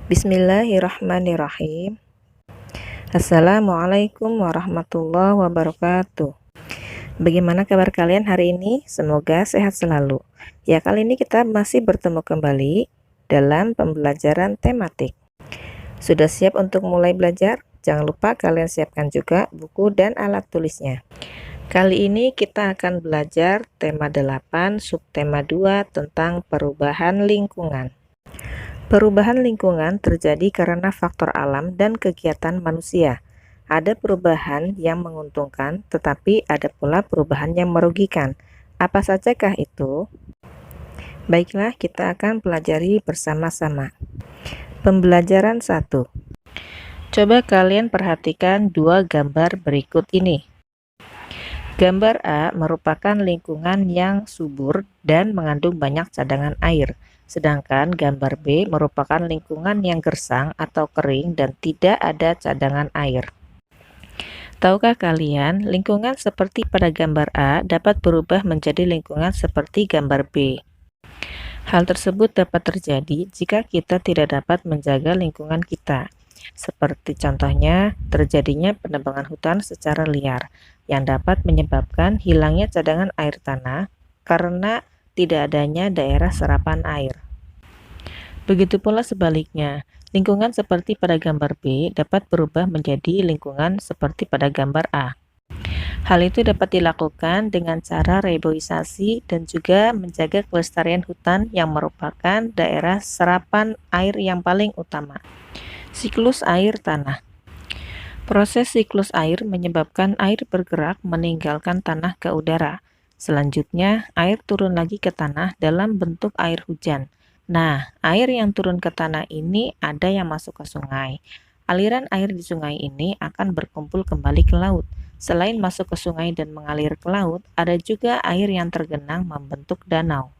Bismillahirrahmanirrahim. Assalamualaikum warahmatullahi wabarakatuh. Bagaimana kabar kalian hari ini? Semoga sehat selalu. Ya, kali ini kita masih bertemu kembali dalam pembelajaran tematik. Sudah siap untuk mulai belajar? Jangan lupa kalian siapkan juga buku dan alat tulisnya. Kali ini kita akan belajar tema 8, subtema 2 tentang perubahan lingkungan. Perubahan lingkungan terjadi karena faktor alam dan kegiatan manusia. Ada perubahan yang menguntungkan, tetapi ada pula perubahan yang merugikan. Apa sajakah itu? Baiklah, kita akan pelajari bersama-sama. Pembelajaran 1. Coba kalian perhatikan dua gambar berikut ini. Gambar A merupakan lingkungan yang subur dan mengandung banyak cadangan air. Sedangkan gambar B merupakan lingkungan yang gersang atau kering dan tidak ada cadangan air. Tahukah kalian, lingkungan seperti pada gambar A dapat berubah menjadi lingkungan seperti gambar B. Hal tersebut dapat terjadi jika kita tidak dapat menjaga lingkungan kita. Seperti contohnya, terjadinya penebangan hutan secara liar yang dapat menyebabkan hilangnya cadangan air tanah karena tidak adanya daerah serapan air. Begitu pula sebaliknya, lingkungan seperti pada gambar B dapat berubah menjadi lingkungan seperti pada gambar A. Hal itu dapat dilakukan dengan cara reboisasi dan juga menjaga kelestarian hutan yang merupakan daerah serapan air yang paling utama. Siklus air tanah. Proses siklus air menyebabkan air bergerak meninggalkan tanah ke udara. Selanjutnya, air turun lagi ke tanah dalam bentuk air hujan. Nah, air yang turun ke tanah ini ada yang masuk ke sungai. Aliran air di sungai ini akan berkumpul kembali ke laut. Selain masuk ke sungai dan mengalir ke laut, ada juga air yang tergenang membentuk danau.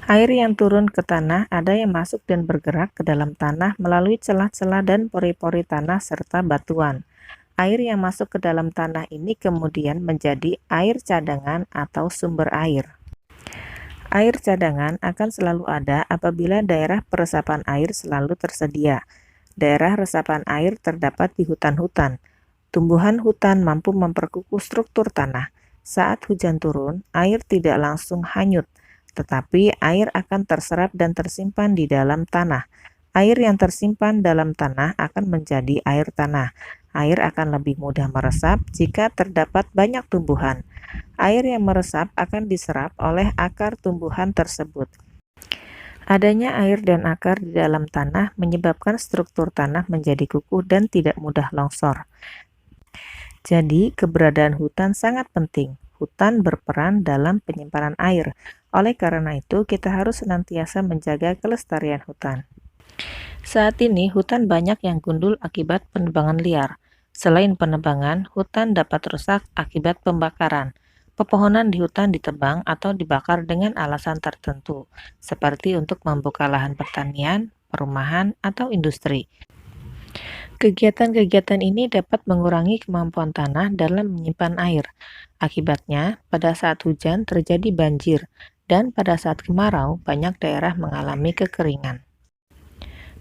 Air yang turun ke tanah ada yang masuk dan bergerak ke dalam tanah melalui celah-celah dan pori-pori tanah serta batuan. Air yang masuk ke dalam tanah ini kemudian menjadi air cadangan atau sumber air. Air cadangan akan selalu ada apabila daerah peresapan air selalu tersedia. Daerah resapan air terdapat di hutan-hutan. Tumbuhan hutan mampu memperkukuh struktur tanah. Saat hujan turun, air tidak langsung hanyut, tetapi air akan terserap dan tersimpan di dalam tanah. Air yang tersimpan dalam tanah akan menjadi air tanah. Air akan lebih mudah meresap jika terdapat banyak tumbuhan. Air yang meresap akan diserap oleh akar tumbuhan tersebut. Adanya air dan akar di dalam tanah menyebabkan struktur tanah menjadi kukuh dan tidak mudah longsor. Jadi, keberadaan hutan sangat penting. Hutan berperan dalam penyimpanan air. Oleh karena itu, kita harus senantiasa menjaga kelestarian hutan. Saat ini, hutan banyak yang gundul akibat penebangan liar. Selain penebangan, hutan dapat rusak akibat pembakaran. Pepohonan di hutan ditebang atau dibakar dengan alasan tertentu, seperti untuk membuka lahan pertanian, perumahan, atau industri. Kegiatan-kegiatan ini dapat mengurangi kemampuan tanah dalam menyimpan air. Akibatnya, pada saat hujan terjadi banjir, dan pada saat kemarau banyak daerah mengalami kekeringan.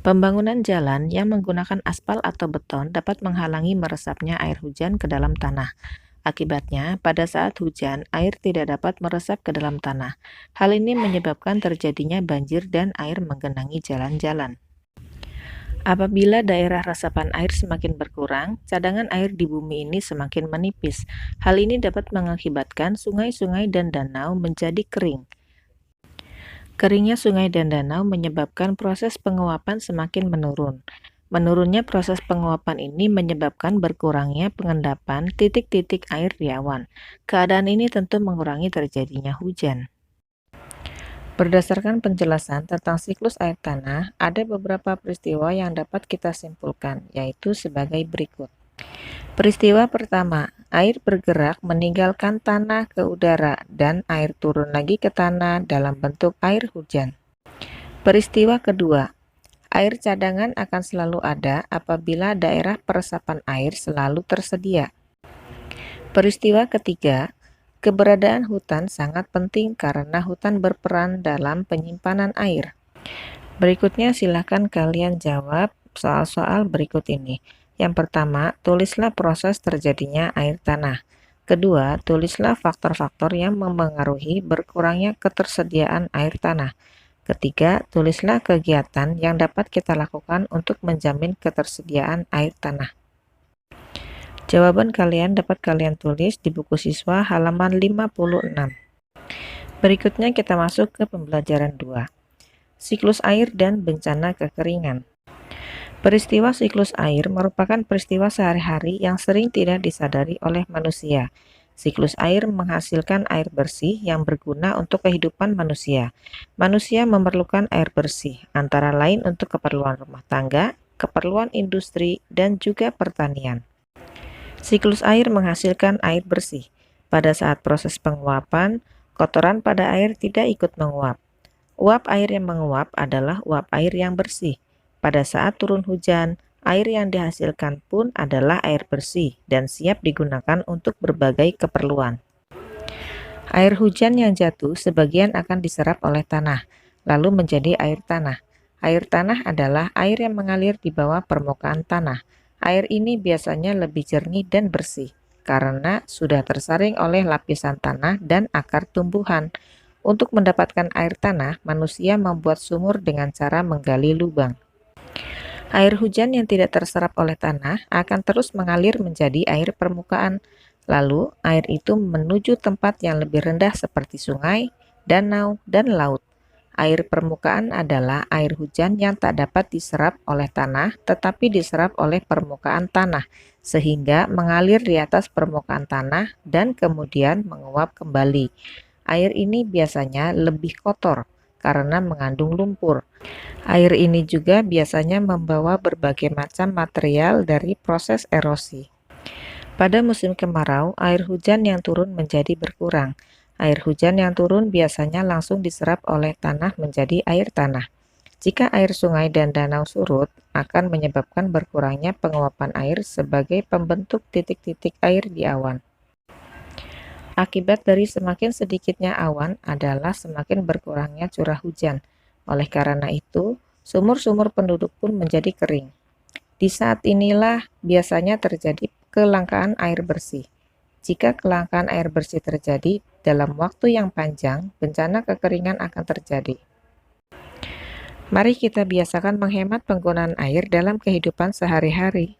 Pembangunan jalan yang menggunakan aspal atau beton dapat menghalangi meresapnya air hujan ke dalam tanah. Akibatnya, pada saat hujan, air tidak dapat meresap ke dalam tanah. Hal ini menyebabkan terjadinya banjir dan air menggenangi jalan-jalan. Apabila daerah resapan air semakin berkurang, cadangan air di bumi ini semakin menipis. Hal ini dapat mengakibatkan sungai-sungai dan danau menjadi kering. Keringnya sungai dan danau menyebabkan proses penguapan semakin menurun. Menurunnya proses penguapan ini menyebabkan berkurangnya pengendapan titik-titik air di awan. Keadaan ini tentu mengurangi terjadinya hujan. Berdasarkan penjelasan tentang siklus air tanah, ada beberapa peristiwa yang dapat kita simpulkan, yaitu sebagai berikut. Peristiwa pertama, air bergerak meninggalkan tanah ke udara dan air turun lagi ke tanah dalam bentuk air hujan. Peristiwa kedua, air cadangan akan selalu ada apabila daerah peresapan air selalu tersedia. Peristiwa ketiga, keberadaan hutan sangat penting karena hutan berperan dalam penyimpanan air. Berikutnya silakan kalian jawab soal-soal berikut ini. Yang pertama, tulislah proses terjadinya air tanah. Kedua, tulislah faktor-faktor yang mempengaruhi berkurangnya ketersediaan air tanah. Ketiga, tulislah kegiatan yang dapat kita lakukan untuk menjamin ketersediaan air tanah. Jawaban kalian dapat kalian tulis di buku siswa halaman 56. Berikutnya kita masuk ke pembelajaran 2. Siklus air dan bencana kekeringan. Peristiwa siklus air merupakan peristiwa sehari-hari yang sering tidak disadari oleh manusia. Siklus air menghasilkan air bersih yang berguna untuk kehidupan manusia. Manusia memerlukan air bersih, antara lain untuk keperluan rumah tangga, keperluan industri, dan juga pertanian. Siklus air menghasilkan air bersih. Pada saat proses penguapan, kotoran pada air tidak ikut menguap. Uap air yang menguap adalah uap air yang bersih. Pada saat turun hujan, air yang dihasilkan pun adalah air bersih dan siap digunakan untuk berbagai keperluan. Air hujan yang jatuh sebagian akan diserap oleh tanah, lalu menjadi air tanah. Air tanah adalah air yang mengalir di bawah permukaan tanah. Air ini biasanya lebih jernih dan bersih, karena sudah tersaring oleh lapisan tanah dan akar tumbuhan. Untuk mendapatkan air tanah, manusia membuat sumur dengan cara menggali lubang. Air hujan yang tidak terserap oleh tanah akan terus mengalir menjadi air permukaan. Lalu, air itu menuju tempat yang lebih rendah seperti sungai, danau, dan laut. Air permukaan adalah air hujan yang tak dapat diserap oleh tanah, tetapi diserap oleh permukaan tanah, sehingga mengalir di atas permukaan tanah dan kemudian menguap kembali. Air ini biasanya lebih kotor karena mengandung lumpur. Air ini juga biasanya membawa berbagai macam material dari proses erosi. Pada musim kemarau, air hujan yang turun menjadi berkurang. Air hujan yang turun biasanya langsung diserap oleh tanah menjadi air tanah. Jika air sungai dan danau surut, akan menyebabkan berkurangnya penguapan air sebagai pembentuk titik-titik air di awan. Akibat dari semakin sedikitnya awan adalah semakin berkurangnya curah hujan. Oleh karena itu, sumur-sumur penduduk pun menjadi kering. Di saat inilah biasanya terjadi kelangkaan air bersih. Jika kelangkaan air bersih terjadi dalam waktu yang panjang, bencana kekeringan akan terjadi. Mari kita biasakan menghemat penggunaan air dalam kehidupan sehari-hari.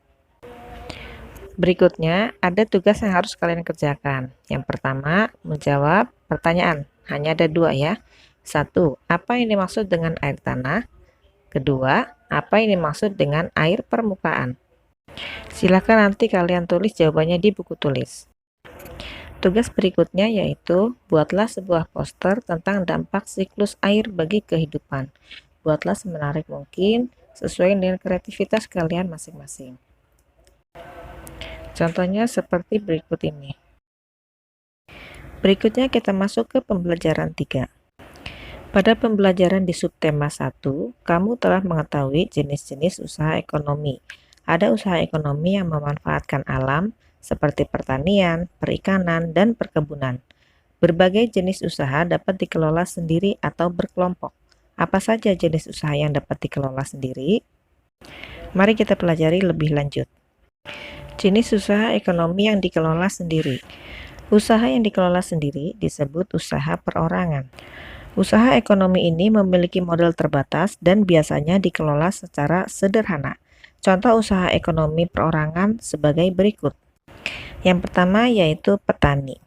Berikutnya, ada tugas yang harus kalian kerjakan. Yang pertama, menjawab pertanyaan. Hanya ada 2 ya. 1. Apa yang dimaksud dengan air tanah? Kedua, apa yang dimaksud dengan air permukaan? Silakan nanti kalian tulis jawabannya di buku tulis. Tugas berikutnya yaitu, buatlah sebuah poster tentang dampak siklus air bagi kehidupan. Buatlah semenarik mungkin, sesuai dengan kreativitas kalian masing-masing. Contohnya seperti berikut ini. Berikutnya kita masuk ke pembelajaran 3. Pada pembelajaran di subtema 1, kamu telah mengetahui jenis-jenis usaha ekonomi. Ada usaha ekonomi yang memanfaatkan alam, seperti pertanian, perikanan, dan perkebunan. Berbagai jenis usaha dapat dikelola sendiri atau berkelompok. Apa saja jenis usaha yang dapat dikelola sendiri? Mari kita pelajari lebih lanjut. Jenis usaha ekonomi yang dikelola sendiri. Usaha yang dikelola sendiri disebut usaha perorangan. Usaha ekonomi ini memiliki modal terbatas dan biasanya dikelola secara sederhana. Contoh usaha ekonomi perorangan sebagai berikut. Yang pertama yaitu petani.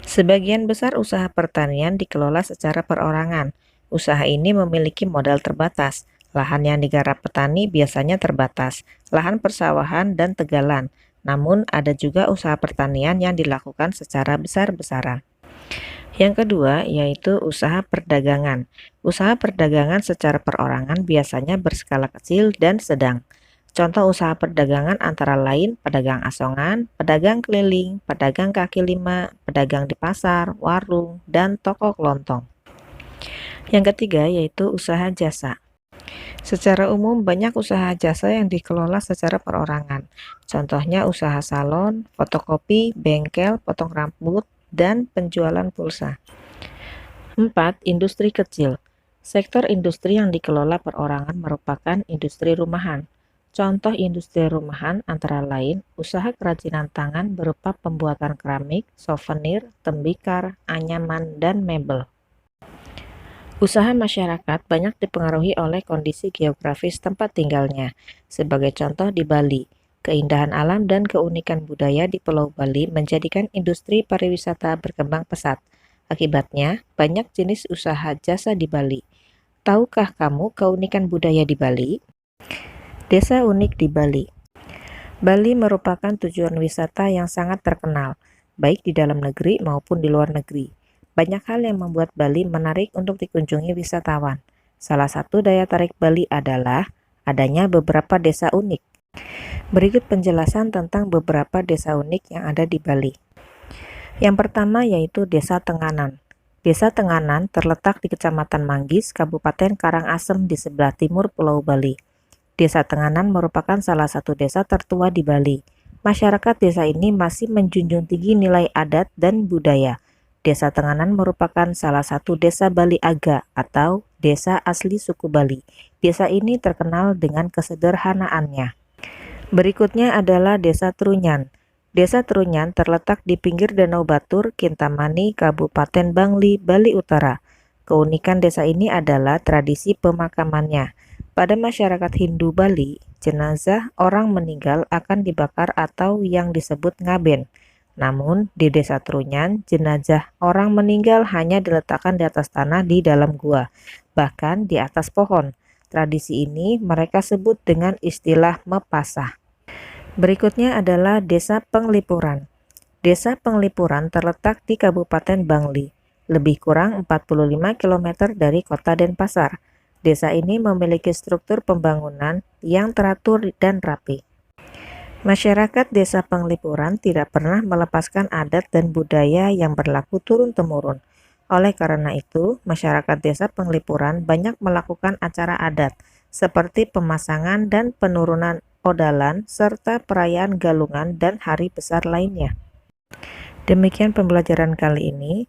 Sebagian besar usaha pertanian dikelola secara perorangan. Usaha ini memiliki modal terbatas. Lahan yang digarap petani biasanya terbatas, lahan persawahan dan tegalan. Namun, ada juga usaha pertanian yang dilakukan secara besar-besaran. Yang kedua, yaitu usaha perdagangan. Usaha perdagangan secara perorangan biasanya berskala kecil dan sedang. Contoh usaha perdagangan antara lain pedagang asongan, pedagang keliling, pedagang kaki lima, pedagang di pasar, warung, dan toko kelontong. Yang ketiga, yaitu usaha jasa. Secara umum, banyak usaha jasa yang dikelola secara perorangan. Contohnya usaha salon, fotokopi, bengkel, potong rambut, dan penjualan pulsa. 4. Industri kecil. Sektor industri yang dikelola perorangan merupakan industri rumahan. Contoh industri rumahan antara lain usaha kerajinan tangan berupa pembuatan keramik, souvenir, tembikar, anyaman, dan mebel. Usaha masyarakat banyak dipengaruhi oleh kondisi geografis tempat tinggalnya. Sebagai contoh di Bali, keindahan alam dan keunikan budaya di Pulau Bali menjadikan industri pariwisata berkembang pesat. Akibatnya, banyak jenis usaha jasa di Bali. Tahukah kamu keunikan budaya di Bali? Desa unik di Bali. Bali merupakan tujuan wisata yang sangat terkenal, baik di dalam negeri maupun di luar negeri. Banyak hal yang membuat Bali menarik untuk dikunjungi wisatawan. Salah satu daya tarik Bali adalah adanya beberapa desa unik. Berikut penjelasan tentang beberapa desa unik yang ada di Bali. Yang pertama yaitu Desa Tenganan. Desa Tenganan terletak di Kecamatan Manggis, Kabupaten Karangasem di sebelah timur Pulau Bali. Desa Tenganan merupakan salah satu desa tertua di Bali. Masyarakat desa ini masih menjunjung tinggi nilai adat dan budaya. Desa Tenganan merupakan salah satu desa Bali Aga atau desa asli suku Bali. Desa ini terkenal dengan kesederhanaannya. Berikutnya adalah Desa Trunyan. Desa Trunyan terletak di pinggir Danau Batur, Kintamani, Kabupaten Bangli, Bali Utara. Keunikan desa ini adalah tradisi pemakamannya. Pada masyarakat Hindu Bali, jenazah orang meninggal akan dibakar atau yang disebut ngaben. Namun, di Desa Trunyan, jenazah orang meninggal hanya diletakkan di atas tanah di dalam gua, bahkan di atas pohon. Tradisi ini mereka sebut dengan istilah mepasah. Berikutnya adalah Desa Penglipuran. Desa Penglipuran terletak di Kabupaten Bangli, lebih kurang 45 km dari kota Denpasar. Desa ini memiliki struktur pembangunan yang teratur dan rapi. Masyarakat Desa Penglipuran tidak pernah melepaskan adat dan budaya yang berlaku turun-temurun. Oleh karena itu, masyarakat Desa Penglipuran banyak melakukan acara adat, seperti pemasangan dan penurunan odalan, serta perayaan galungan dan hari besar lainnya. Demikian pembelajaran kali ini.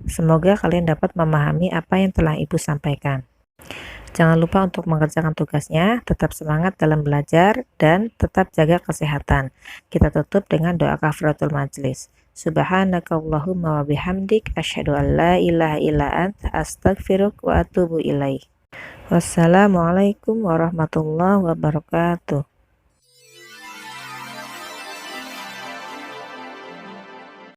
Semoga kalian dapat memahami apa yang telah Ibu sampaikan. Jangan lupa untuk mengerjakan tugasnya, tetap semangat dalam belajar, dan tetap jaga kesehatan. Kita tutup dengan doa kafaratul majlis. Subhanakallahumma wa bihamdik, asyhadu an la ilaha illa anta, astaghfiruka wa atubu ilaih. Wassalamualaikum warahmatullahi wabarakatuh.